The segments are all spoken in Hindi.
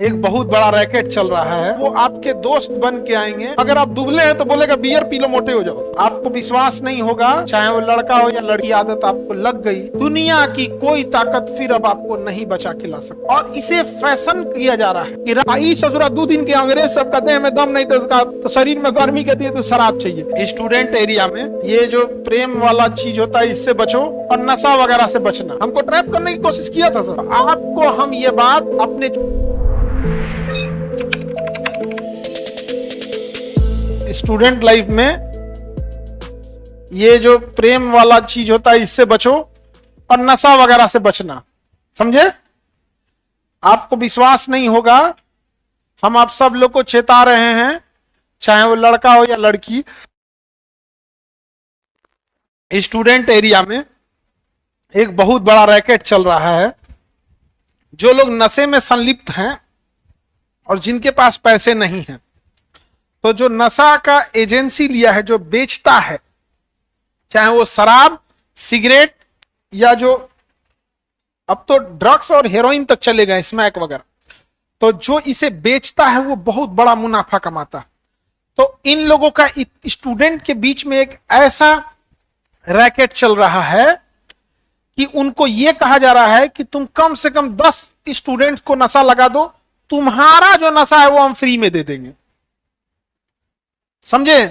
एक बहुत बड़ा रैकेट चल रहा है। वो आपके दोस्त बन के आएंगे। अगर आप दुबले हैं तो बोलेगा बियर पी लो, मोटे हो जाओ। आपको विश्वास नहीं होगा, चाहे वो लड़का हो या लड़की, आदत आपको लग गई। दुनिया की कोई ताकत फिर अब आपको नहीं बचा के ला सकती। और इसे फैशन किया जा रहा है कि ससुरा 2 दिन के अंग्रेज सब कहते हैं में दम नहीं तो उसका तो शरीर में गर्मी कहती है तो शराब चाहिए। स्टूडेंट एरिया में ये जो प्रेम वाला चीज होता है इससे बचो, और नशा वगैरह से बचना। हमको ट्रैप करने की कोशिश किया था सर। आपको हम ये बात अपने स्टूडेंट लाइफ में ये जो प्रेम वाला चीज होता है इससे बचो, और नशा वगैरह से बचना। समझे? आपको विश्वास नहीं होगा, हम आप सब लोग को चेता रहे हैं, चाहे वो लड़का हो या लड़की। स्टूडेंट एरिया में एक बहुत बड़ा रैकेट चल रहा है। जो लोग नशे में संलिप्त हैं और जिनके पास पैसे नहीं हैं, तो जो नशा का एजेंसी लिया है, जो बेचता है, चाहे वो शराब, सिगरेट या जो अब तो ड्रग्स और हेरोइन तक चले गए, स्मैक वगैरह, तो जो इसे बेचता है वो बहुत बड़ा मुनाफा कमाता है। तो इन लोगों का स्टूडेंट के बीच में एक ऐसा रैकेट चल रहा है कि उनको यह कहा जा रहा है कि तुम कम से कम 10 स्टूडेंट्स को नशा लगा दो, तुम्हारा जो नशा है वो हम फ्री में दे देंगे। समझे?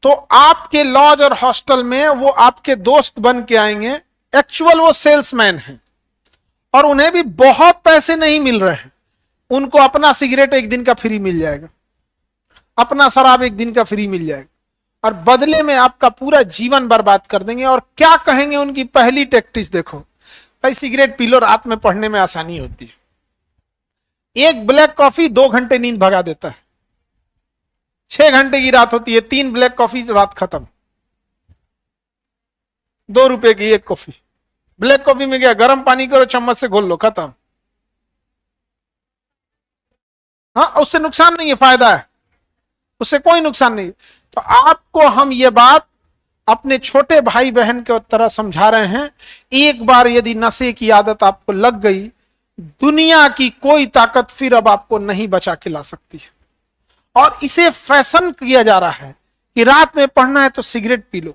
तो आपके लॉज और हॉस्टल में वो आपके दोस्त बन के आएंगे। एक्चुअल वो सेल्समैन हैं और उन्हें भी बहुत पैसे नहीं मिल रहे हैं। उनको अपना सिगरेट एक दिन का फ्री मिल जाएगा, अपना शराब एक दिन का फ्री मिल जाएगा, और बदले में आपका पूरा जीवन बर्बाद कर देंगे। और क्या कहेंगे उनकी पहली टैक्टिस देखो, भाई सिगरेट पी लो, रात में पढ़ने में आसानी होती है। एक ब्लैक कॉफी 2 घंटे नींद भगा देता है। 6 घंटे की रात होती है, 3 ब्लैक कॉफी, रात खत्म। 2 रुपए की एक कॉफी। ब्लैक कॉफी में क्या, गर्म पानी करो, चम्मच से घोल लो, खत्म। हाँ, उससे नुकसान नहीं है, फायदा है, उससे कोई नुकसान नहीं। तो आपको हम ये बात अपने छोटे भाई बहन के तरह समझा रहे हैं। एक बार यदि नशे की आदत आपको लग गई, दुनिया की कोई ताकत फिर अब आपको नहीं बचा के ला सकती है। और इसे फैशन किया जा रहा है कि रात में पढ़ना है तो सिगरेट पी लो।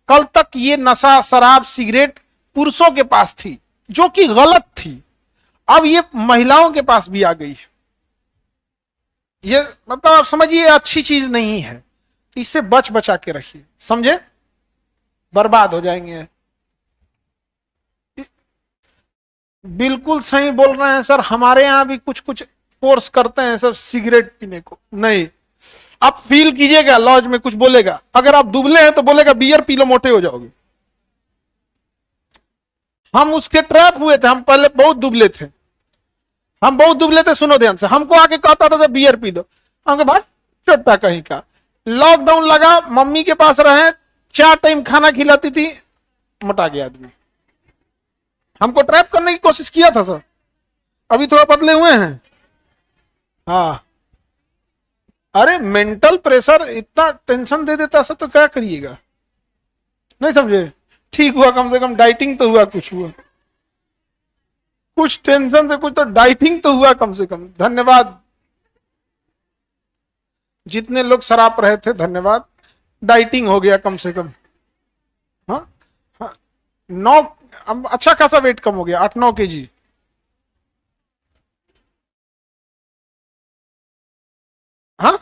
कल तक ये नशा, शराब, सिगरेट पुरुषों के पास थी, जो कि गलत थी। अब ये महिलाओं के पास भी आ गई है। ये मतलब आप समझिए अच्छी चीज नहीं है। इससे बचा के रखिए। समझे? बर्बाद हो जाएंगे। बिल्कुल सही बोल रहे हैं सर। हमारे यहां भी कुछ कुछ फोर्स करते हैं सर सिगरेट पीने को। नहीं, आप फील कीजिएगा, लॉज में कुछ बोलेगा, अगर आप दुबले हैं तो बोलेगा बियर पी लो, मोटे हो जाओगे। हम उसके ट्रैप हुए थे। हम पहले बहुत दुबले थे, सुनो ध्यान से। हमको आके कहता था बियर पी दो, हमको भाग चोटा कहीं का। लॉकडाउन लगा, मम्मी के पास रहे, 4 टाइम खाना खिलाती थी, मोटा गया आदमी। हमको ट्रैप करने की कोशिश किया था सर। अभी थोड़ा पतले हुए हैं। हाँ, अरे मेंटल प्रेशर इतना टेंशन दे देता सर, तो क्या करिएगा। नहीं समझे? ठीक हुआ, कम से कम डाइटिंग तो हुआ, कुछ हुआ, कुछ टेंशन से कुछ तो डाइटिंग तो हुआ कम से कम। धन्यवाद जितने लोग शराब रहे थे, धन्यवाद, डाइटिंग हो गया कम से कम। हाँ हाँ, 9 अच्छा खासा वेट कम हो गया, 8-9 kg। हाँ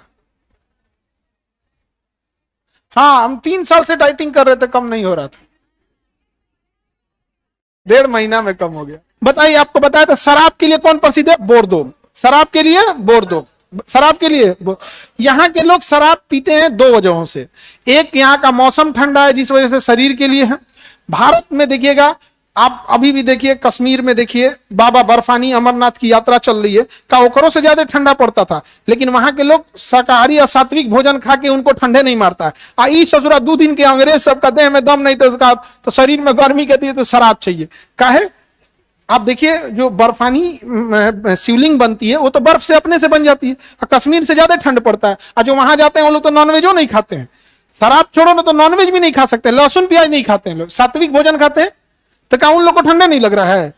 हाँ, हम 3 साल से डाइटिंग कर रहे थे, कम नहीं हो रहा था। 1.5 महीना में कम हो गया। बताइए, आपको बताया था शराब के लिए कौन प्रसिद्ध है? बोर्दो। शराब के लिए बोर्दो, शराब के लिए यहाँ के लोग शराब पीते हैं 2 वजहों से। एक, यहाँ का मौसम ठंडा है, जिस वजह से शरीर के लिए है। भारत में देखिएगा, आप अभी भी देखिए, कश्मीर में देखिए, बाबा बर्फानी अमरनाथ की यात्रा चल रही है, काउकरों से ज्यादा ठंडा पड़ता था, लेकिन वहां के लोग शाकाहारी और सात्विक भोजन खा के उनको ठंडे नहीं मारता है। ससुरा 2 दिन के अंग्रेज सब कहते हैं में दम नहीं तो उसका तो शरीर में गर्मी कहती है तो शराब चाहिए। काहे? आप देखिए, जो बर्फानी शिवलिंग बनती है वो तो बर्फ से अपने से बन जाती है, और कश्मीर से ज्यादा ठंड पड़ता है। और जो वहां जाते हैं वो लोग तो नॉनवेजो नहीं खाते हैं। शराब छोड़ो ना, तो नॉनवेज भी नहीं खा सकते, लहसुन प्याज नहीं खाते हैं लोग, सात्विक भोजन खाते हैं। तो क्या उन लोग को ठंडा नहीं लग रहा है?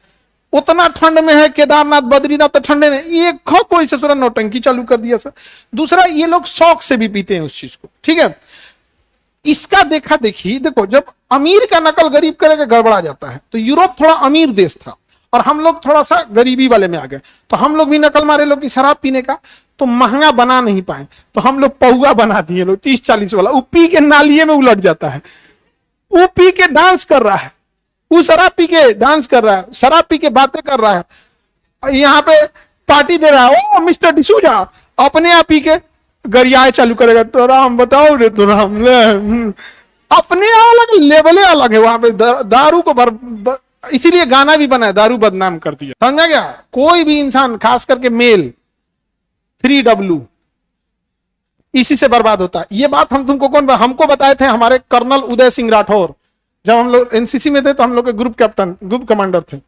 उतना ठंड में है केदारनाथ बद्रीनाथ, तो ठंडे में ये कोई ससुरा नौटंकी चालू कर दिया सर। दूसरा, ये लोग शौक से भी पीते हैं उस चीज को, ठीक है। इसका देखा देखी, देखो जब अमीर का नकल गरीब करेगा गड़बड़ा जाता है। तो यूरोप थोड़ा अमीर देश था और हम लोग थोड़ा सा गरीबी वाले में आ गए, तो हम लोग भी नकल मारे लोग की शराब पीने का, तो महंगा बना नहीं पाए, तो हम लोग पौआ बना दिए लोग 30-40 वाला। वो पी के नालिए में उलट जाता है, वो पी के डांस कर रहा है, वो शराब पी के डांस कर रहा है, शराब पी के बातें कर रहा है, यहाँ पे पार्टी दे रहा है। ओ मिस्टर डिसूजा अपने आप पी के गरियाए चालू करेगा, तो राम बताओ रे तो राम, अपने अलग लेवले अलग है वहां पे। दारू को इसीलिए गाना भी बना है, दारू बदनाम कर दिया, समझा गया। कोई भी इंसान, खास करके मेल 3W, इसी से बर्बाद होता है। ये बात हम तुमको कौन, हमको बताए थे हमारे कर्नल उदय सिंह राठौर, जब हम लोग एनसीसी में थे तो हम लोग के ग्रुप कैप्टन, ग्रुप कमांडर थे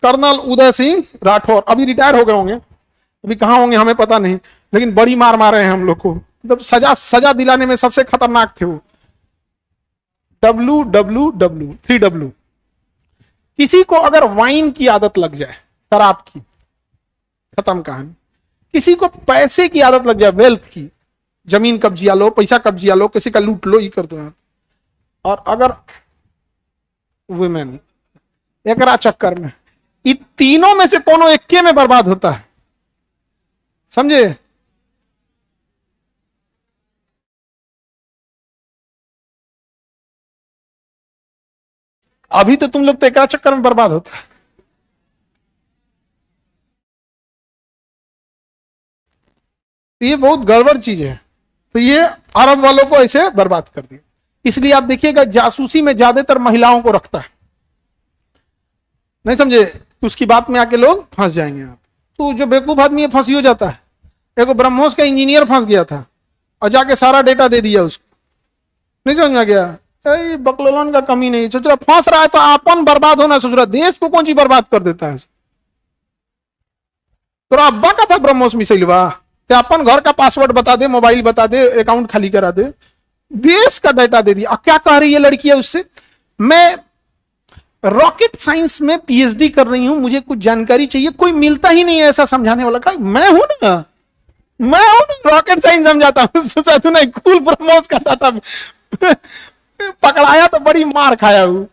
कर्नल उदय सिंह राठौर। अभी रिटायर हो गए होंगे, अभी कहां होंगे हमें पता नहीं, लेकिन बड़ी मार मारे हैं हम लोग को, मतलब सजा दिलाने में सबसे खतरनाक थे वो। WWW 3W। किसी को अगर वाइन की आदत लग जाए, शराब की, खत्म कहानी। किसी को पैसे की आदत लग जाए, वेल्थ की, जमीन कब्जिया लो, पैसा कब्जिया लो, किसी का लूट लो, ये कर दो। और अगर वुमेन, एकरा चक्कर में, इन तीनों में से कोनो एक में बर्बाद होता है, समझे। अभी तो तुम लोग तो एकरा चक्कर में बर्बाद होता है। ये बहुत गड़बड़ चीज है। तो ये अरब वालों को ऐसे बर्बाद कर दिया। इसलिए आप देखिएगा जासूसी में ज्यादातर महिलाओं को रखता है, नहीं समझे, उसकी बात में आके लोग फंस जाएंगे। आप तो जो बेवकूफ आदमी है फंसी हो जाता है। एक ब्रह्मोस का इंजीनियर फंस गया था और जाके सारा डेटा दे दिया उसको, नहीं समझ में गया। बकलोलन का कमी नहीं, सोच रहा फंस रहा है तो अपन बर्बाद होना सोच रहा, देश को कौन सी बर्बाद कर देता है। तो अब्बा का था ब्रह्मोस मिसाइलवा, अपन घर का पासवर्ड बता दे, मोबाइल बता दे, अकाउंट खाली करा दे, देश का डाटा दे दिया। क्या कह रही है लड़की है उससे, मैं रॉकेट साइंस में पीएचडी कर रही हूं, मुझे कुछ जानकारी चाहिए, कोई मिलता ही नहीं है ऐसा समझाने वाला। कहा मैं हूं ना, मैं हूं ना, रॉकेट साइंस समझाता हूं। सोचा तू नहीं, कूल ब्रह्मोस का डाटा पकड़ाया तो बड़ी मार खाया हूं।